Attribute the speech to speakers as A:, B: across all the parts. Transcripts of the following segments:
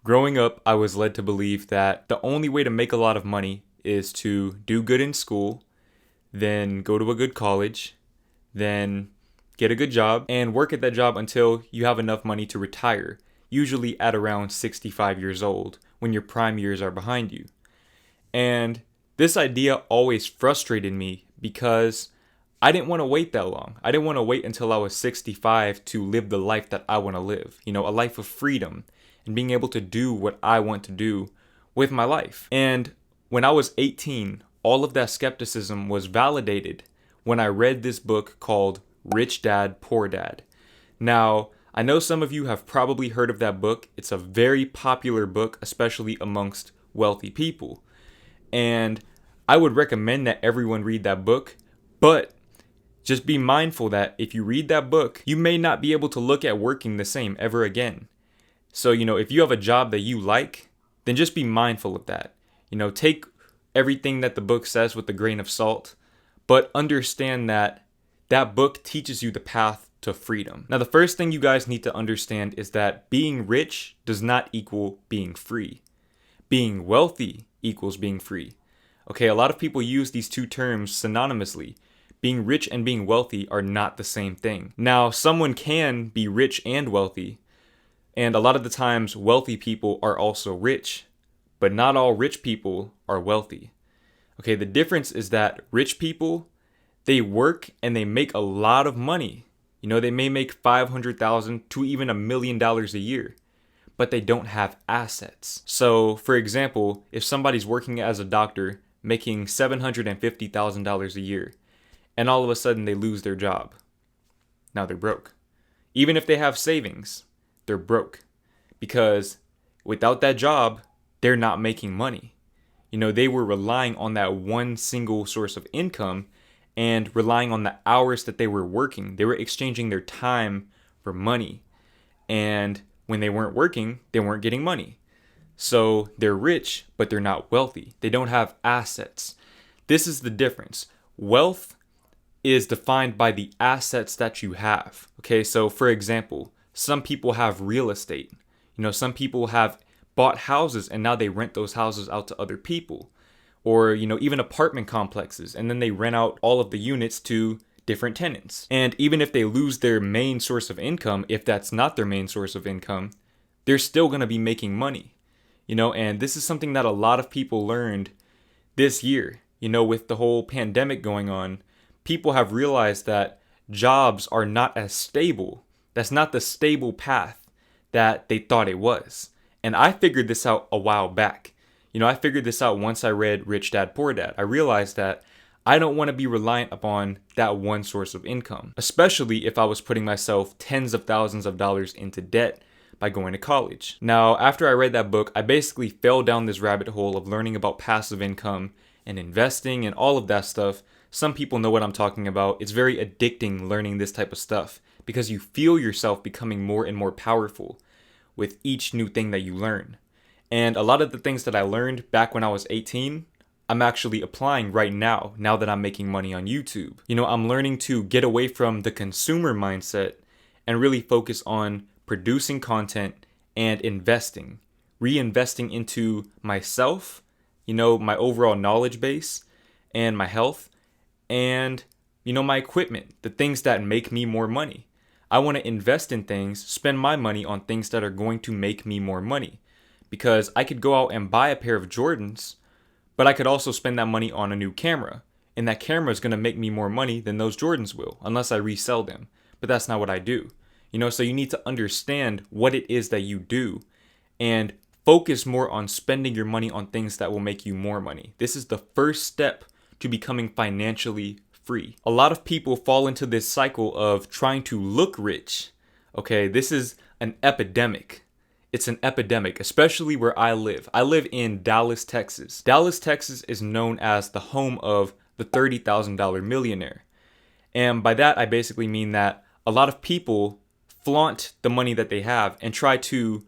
A: Growing up, I was led to believe that the only way to make a lot of money is to do good in school, then go to a good college, then get a good job, and work at that job until you have enough money to retire, usually at around 65 years old, when your prime years are behind you. And this idea always frustrated me because I didn't want to wait that long. I didn't want to wait until I was 65 to live the life that I want to live. A life of freedom and being able to do what I want to do with my life. And when I was 18, all of that skepticism was validated when I read this book called Rich Dad, Poor Dad. Now, I know some of you have probably heard of that book. It's a very popular book, especially amongst wealthy people. And I would recommend that everyone read that book, but just be mindful that if you read that book, you may not be able to look at working the same ever again. So, if you have a job that you like, then just be mindful of that. Take everything that the book says with a grain of salt, but understand that that book teaches you the path to freedom. Now, the first thing you guys need to understand is that being rich does not equal being free. Being wealthy equals being free. Okay, a lot of people use these two terms synonymously. Being rich and being wealthy are not the same thing. Now, someone can be rich and wealthy, and a lot of the times wealthy people are also rich, but not all rich people are wealthy. Okay, the difference is that rich people, they work and they make a lot of money. They may make $500,000 to even $1 million a year, but they don't have assets. So, for example, if somebody's working as a doctor making $750,000 a year, and all of a sudden they lose their job, now they're broke. Even if they have savings, they're broke because without that job, they're not making money. They were relying on that one single source of income and relying on the hours that they were working. They were exchanging their time for money. And when they weren't working, they weren't getting money. So they're rich, but they're not wealthy. They don't have assets. This is the difference. Wealth is defined by the assets that you have. Okay, so for example, some people have real estate. Some people have bought houses and now they rent those houses out to other people. Or, even apartment complexes, and then they rent out all of the units to different tenants. And even if they lose their main source of income, if that's not their main source of income, they're still going to be making money. And this is something that a lot of people learned this year. With the whole pandemic going on, people have realized that jobs are not as stable. That's not the stable path that they thought it was. And I figured this out a while back. I figured this out once I read Rich Dad, Poor Dad. I realized that I don't want to be reliant upon that one source of income, especially if I was putting myself tens of thousands of dollars into debt by going to college. Now, after I read that book, I basically fell down this rabbit hole of learning about passive income and investing and all of that stuff. Some people know what I'm talking about. It's very addicting learning this type of stuff because you feel yourself becoming more and more powerful with each new thing that you learn. And a lot of the things that I learned back when I was 18, I'm actually applying right now that I'm making money on YouTube. I'm learning to get away from the consumer mindset and really focus on producing content and investing, reinvesting into myself, my overall knowledge base and my health and, my equipment, the things that make me more money. I want to invest in things, spend my money on things that are going to make me more money. Because I could go out and buy a pair of Jordans, but I could also spend that money on a new camera. And that camera is going to make me more money than those Jordans will, unless I resell them. But that's not what I do. So you need to understand what it is that you do and focus more on spending your money on things that will make you more money. This is the first step to becoming financially free. A lot of people fall into this cycle of trying to look rich. Okay, this is an epidemic. It's an epidemic, especially where I live. I live in Dallas, Texas. Dallas, Texas is known as the home of the $30,000 millionaire. And by that, I basically mean that a lot of people flaunt the money that they have and try to,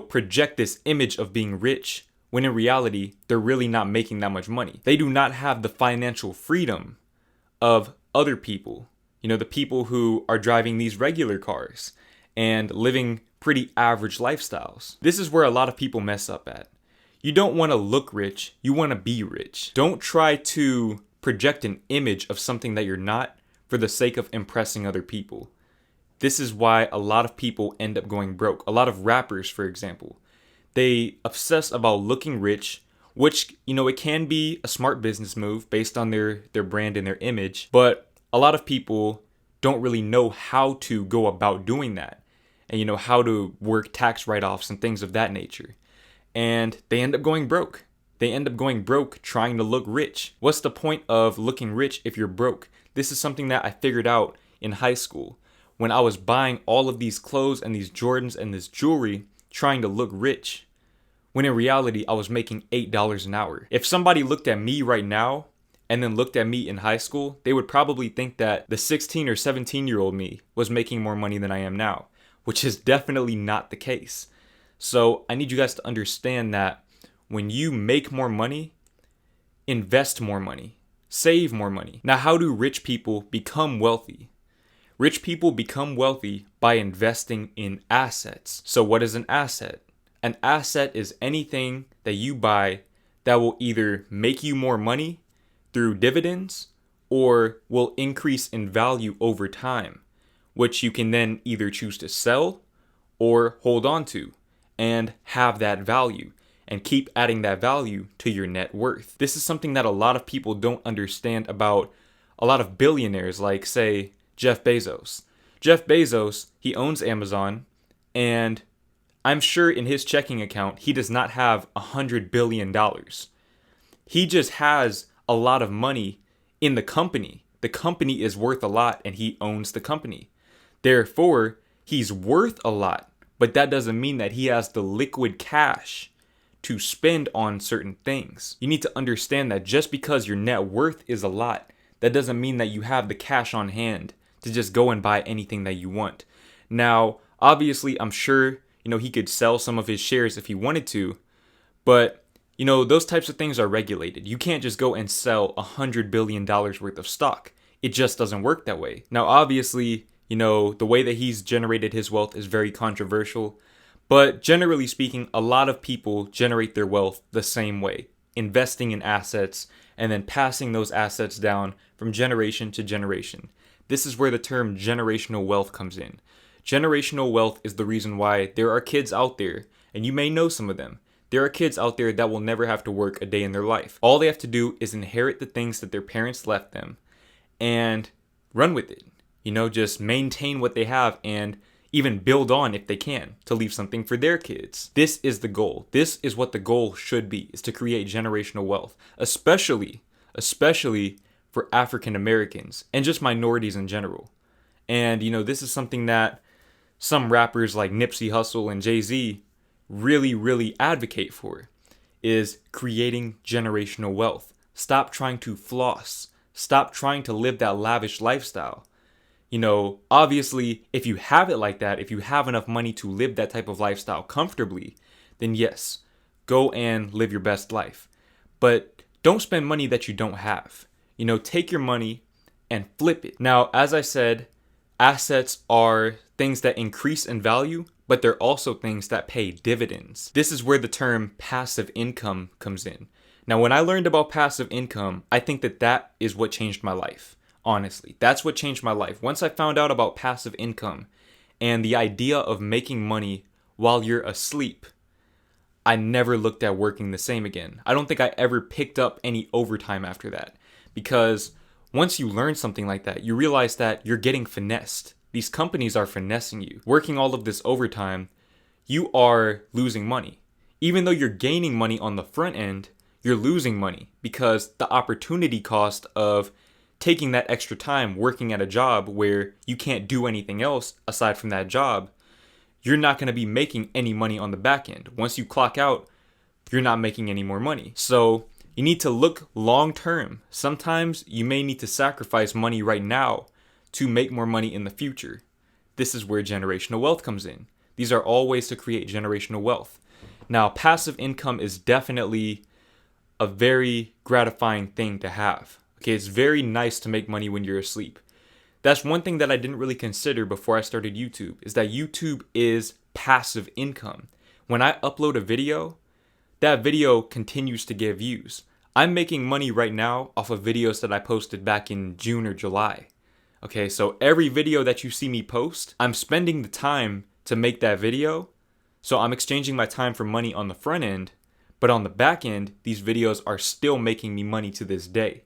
A: project this image of being rich when in reality, they're really not making that much money. They do not have the financial freedom of other people, the people who are driving these regular cars and living pretty average lifestyles. This is where a lot of people mess up at. You don't want to look rich, you want to be rich. Don't try to project an image of something that you're not for the sake of impressing other people. This is why a lot of people end up going broke. A lot of rappers, for example, they obsess about looking rich, which, it can be a smart business move based on their brand and their image, but a lot of people don't really know how to go about doing that and, how to work tax write-offs and things of that nature. And they end up going broke. They end up going broke trying to look rich. What's the point of looking rich if you're broke? This is something that I figured out in high school when I was buying all of these clothes and these Jordans and this jewelry trying to look rich, when in reality I was making $8 an hour. If somebody looked at me right now and then looked at me in high school, they would probably think that the 16 or 17-year-old me was making more money than I am now, which is definitely not the case. So I need you guys to understand that when you make more money, invest more money, save more money. Now, how do rich people become wealthy? Rich people become wealthy by investing in assets. So what is an asset? An asset is anything that you buy that will either make you more money through dividends or will increase in value over time, which you can then either choose to sell or hold on to and have that value and keep adding that value to your net worth. This is something that a lot of people don't understand about a lot of billionaires, like, say, Jeff Bezos. Jeff Bezos, he owns Amazon, and I'm sure in his checking account, he does not have $100 billion. He just has a lot of money in the company. The company is worth a lot, and he owns the company. Therefore, he's worth a lot, but that doesn't mean that he has the liquid cash to spend on certain things. You need to understand that just because your net worth is a lot, that doesn't mean that you have the cash on hand to just go and buy anything that you want. Now, obviously, I'm sure, he could sell some of his shares if he wanted to, but, those types of things are regulated. You can't just go and sell $100 billion worth of stock. It just doesn't work that way. Now, obviously, the way that he's generated his wealth is very controversial, but generally speaking, a lot of people generate their wealth the same way, investing in assets and then passing those assets down from generation to generation. This is where the term generational wealth comes in. Generational wealth is the reason why there are kids out there, and you may know some of them. There are kids out there that will never have to work a day in their life. All they have to do is inherit the things that their parents left them and run with it. Just maintain what they have and even build on if they can to leave something for their kids. This is the goal. This is what the goal should be, is to create generational wealth, especially for African Americans and just minorities in general. And, this is something that some rappers like Nipsey Hussle and Jay-Z really advocate for, is creating generational wealth. Stop trying to floss. Stop trying to live that lavish lifestyle. Obviously, if you have it like that, if you have enough money to live that type of lifestyle comfortably, then yes, go and live your best life. But don't spend money that you don't have. Take your money and flip it. Now, as I said, assets are things that increase in value, but they're also things that pay dividends. This is where the term passive income comes in. Now, when I learned about passive income, I think that is what changed my life. Honestly, that's what changed my life. Once I found out about passive income and the idea of making money while you're asleep, I never looked at working the same again. I don't think I ever picked up any overtime after that, because once you learn something like that, you realize that you're getting finessed. These companies are finessing you. Working all of this overtime, you are losing money. Even though you're gaining money on the front end, you're losing money because the opportunity cost of taking that extra time working at a job where you can't do anything else aside from that job, you're not going to be making any money on the back end. Once you clock out, you're not making any more money. So you need to look long term. Sometimes you may need to sacrifice money right now to make more money in the future. This is where generational wealth comes in. These are all ways to create generational wealth. Now, passive income is definitely a very gratifying thing to have. Okay, it's very nice to make money when you're asleep. That's one thing that I didn't really consider before I started YouTube, is that YouTube is passive income. When I upload a video, that video continues to get views. I'm making money right now off of videos that I posted back in June or July. Okay, so every video that you see me post, I'm spending the time to make that video. So I'm exchanging my time for money on the front end, but on the back end, these videos are still making me money to this day.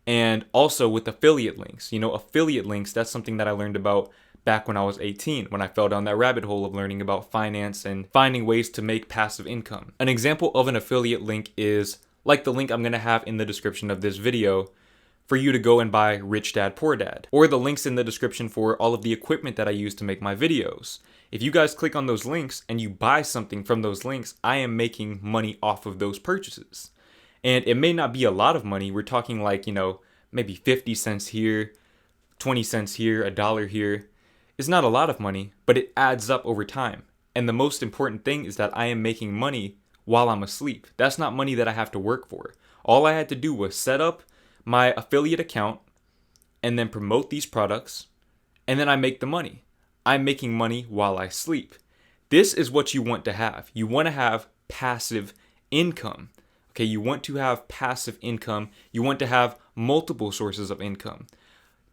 A: And also with affiliate links, affiliate links, that's something that I learned about back when I was 18, when I fell down that rabbit hole of learning about finance and finding ways to make passive income. An example of an affiliate link is like the link I'm going to have in the description of this video for you to go and buy Rich Dad Poor Dad, or the links in the description for all of the equipment that I use to make my videos. If you guys click on those links and you buy something from those links, I am making money off of those purchases. And it may not be a lot of money. We're talking like, maybe 50 cents here, 20 cents here, $1 here. It's not a lot of money, but it adds up over time. And the most important thing is that I am making money while I'm asleep. That's not money that I have to work for. All I had to do was set up my affiliate account and then promote these products, and then I make the money. I'm making money while I sleep. This is what you want to have. You want to have passive income. Okay, you want to have passive income. You want to have multiple sources of income.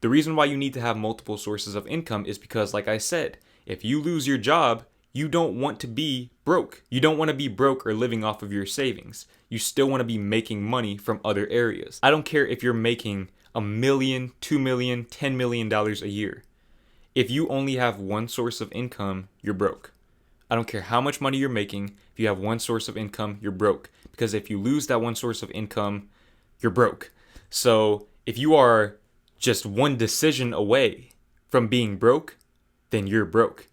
A: The reason why you need to have multiple sources of income is because, like I said, if you lose your job, you don't want to be broke. You don't want to be broke or living off of your savings. You still want to be making money from other areas. I don't care if you're making $1 million, $2 million, $10 million a year. If you only have one source of income, you're broke. I don't care how much money you're making. If you have one source of income, you're broke. Because if you lose that one source of income, you're broke. So if you are just one decision away from being broke, then you're broke.